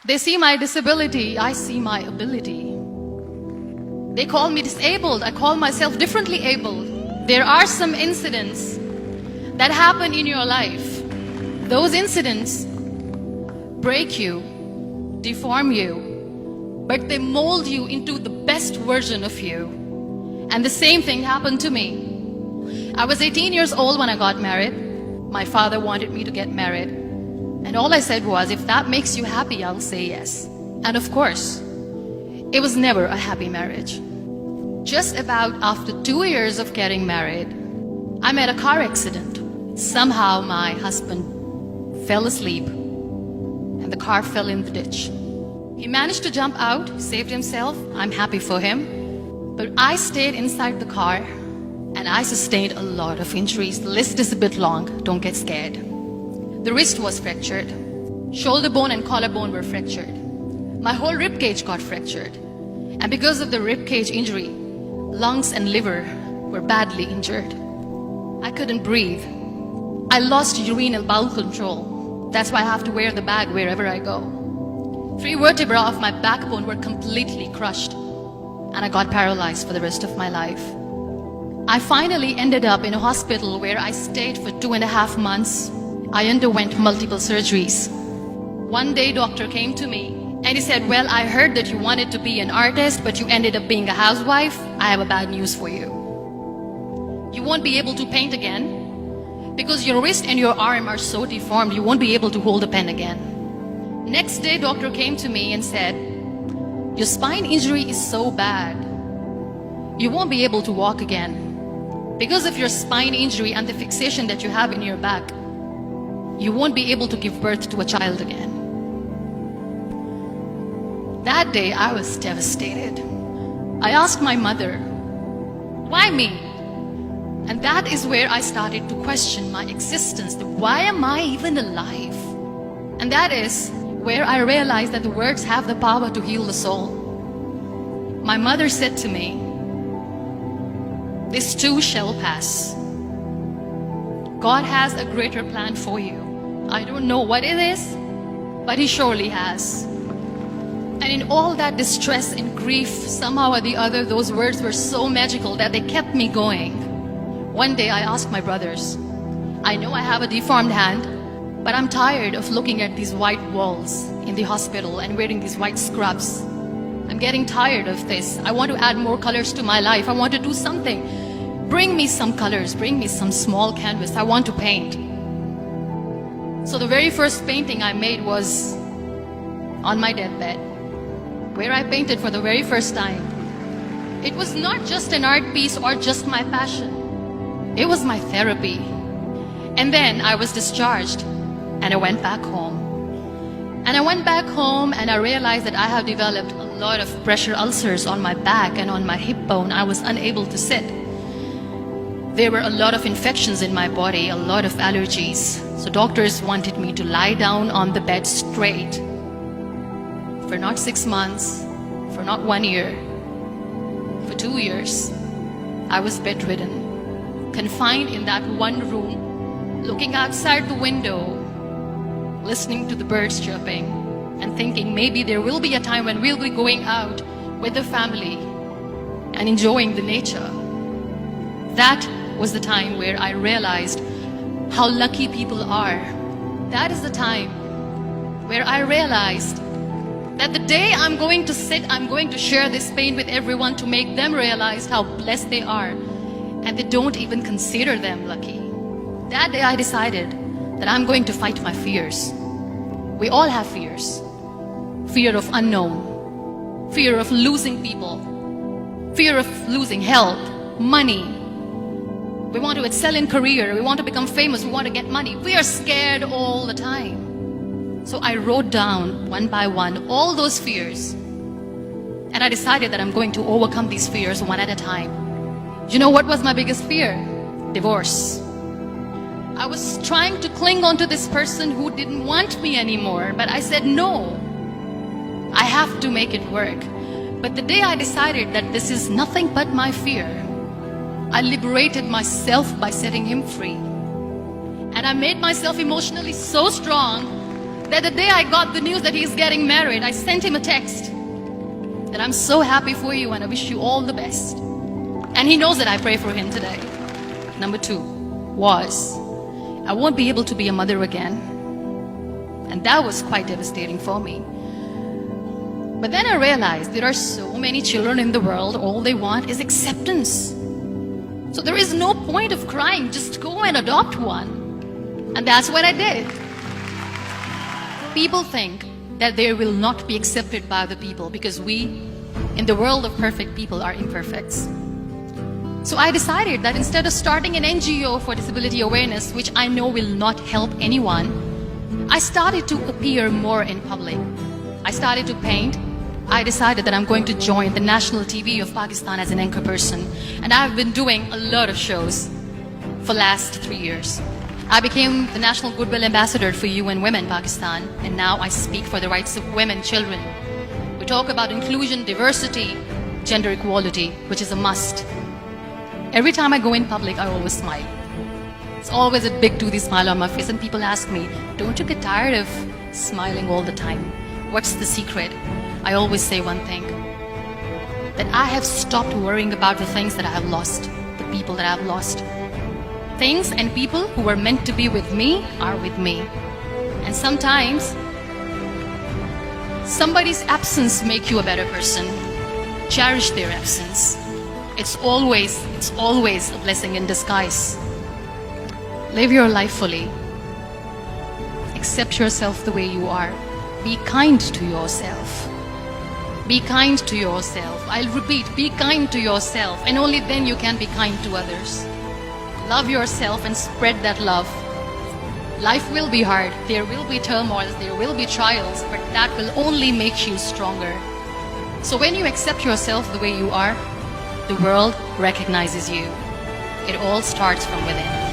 They see my disability, I see my ability. They call me disabled, I call myself differently abled. There are some incidents that happen in your life. Those incidents break you, deform you, but they mold you into the best version of you. And the same thing happened to me. I was 18 years old when I got married. My father wanted me to get married. And all I said was, if that makes you happy, I'll say yes. And of course, it was never a happy marriage. Just about after 2 years of getting married, I met a car accident. Somehow my husband fell asleep and the car fell in the ditch. He managed to jump out, saved himself. I'm happy for him. But I stayed inside the car and I sustained a lot of injuries. The list is a bit long, don't get scared. The wrist was fractured. Shoulder bone and collarbone were fractured. My whole rib cage got fractured. And because of the rib cage injury, lungs and liver were badly injured. I couldn't breathe. I lost urine and bowel control. That's why I have to wear the bag wherever I go. 3 vertebrae of my backbone were completely crushed. And I got paralyzed for the rest of my life. I finally ended up in a hospital where I stayed for 2.5 months. I underwent multiple surgeries. One day, doctor came to me and he said, well, I heard that you wanted to be an artist, but you ended up being a housewife. I have a bad news for you. You won't be able to paint again because your wrist and your arm are so deformed, you won't be able to hold a pen again. Next day, doctor came to me and said, your spine injury is so bad, you won't be able to walk again. Because of your spine injury and the fixation that you have in your back, you won't be able to give birth to a child again. That day, I was devastated. I asked my mother, why me? And that is where I started to question my existence. Why am I even alive? And that is where I realized that the words have the power to heal the soul. My mother said to me, this too shall pass. God has a greater plan for you. I don't know what it is, but He surely has. And in all that distress and grief, somehow or the other, those words were so magical that they kept me going. One day I asked my brothers, I know I have a deformed hand, but I'm tired of looking at these white walls in the hospital and wearing these white scrubs. I'm getting tired of this. I want to add more colors to my life. I want to do something. Bring me some colors, bring me some small canvas. I want to paint. So the very first painting I made was on my deathbed, where I painted for the very first time. It was not just an art piece or just my passion. It was my therapy. And then I was discharged and I went back home. And I went back home and I realized that I have developed a lot of pressure ulcers on my back and on my hip bone. I was unable to sit. There were a lot of infections in my body, a lot of allergies. So doctors wanted me to lie down on the bed straight for not 6 months, for not 1 year, for 2 years. I was bedridden, confined in that one room, looking outside the window, listening to the birds chirping, and thinking maybe there will be a time when we'll be going out with the family and enjoying the nature. That was the time where I realized how lucky people are. That is the time where I realized that the day I'm going to sit, I'm going to share this pain with everyone to make them realize how blessed they are, and they don't even consider them lucky. That day I decided that I'm going to fight my fears. We all have fears. Fear of unknown, fear of losing people, fear of losing health, money. We want to excel in career, we want to become famous, we want to get money. We are scared all the time. So I wrote down one by one all those fears. And I decided that I'm going to overcome these fears one at a time. You know what was my biggest fear? Divorce. I was trying to cling on to this person who didn't want me anymore, but I said no. I have to make it work. But the day I decided that this is nothing but my fear, I liberated myself by setting him free. And I made myself emotionally so strong that the day I got the news that he's getting married, I sent him a text that I'm so happy for you and I wish you all the best. And he knows that I pray for him today. Number 2 was, I won't be able to be a mother again. And that was quite devastating for me. But then I realized there are so many children in the world, all they want is acceptance. So there is no point of crying, just go and adopt one. And that's what I did. People think that they will not be accepted by the people because we, in the world of perfect people, are imperfects. So I decided that instead of starting an NGO for disability awareness, which I know will not help anyone, I started to appear more in public. I started to paint. I decided that I'm going to join the national TV of Pakistan as an anchor person. And I've been doing a lot of shows for the last 3 years. I became the National Goodwill Ambassador for UN Women Pakistan. And now I speak for the rights of women, children. We talk about inclusion, diversity, gender equality, which is a must. Every time I go in public, I always smile. It's always a big toothy smile on my face, and people ask me, don't you get tired of smiling all the time? What's the secret? I always say one thing, that I have stopped worrying about the things that I have lost, the people that I have lost. Things and people who were meant to be with me are with me. And sometimes, somebody's absence makes you a better person. Cherish their absence. It's always a blessing in disguise. Live your life fully. Accept yourself the way you are. Be kind to yourself. Be kind to yourself. I'll repeat, be kind to yourself, and only then you can be kind to others. Love yourself and spread that love. Life will be hard. There will be turmoils, there will be trials, but that will only make you stronger. So when you accept yourself the way you are, the world recognizes you. It all starts from within.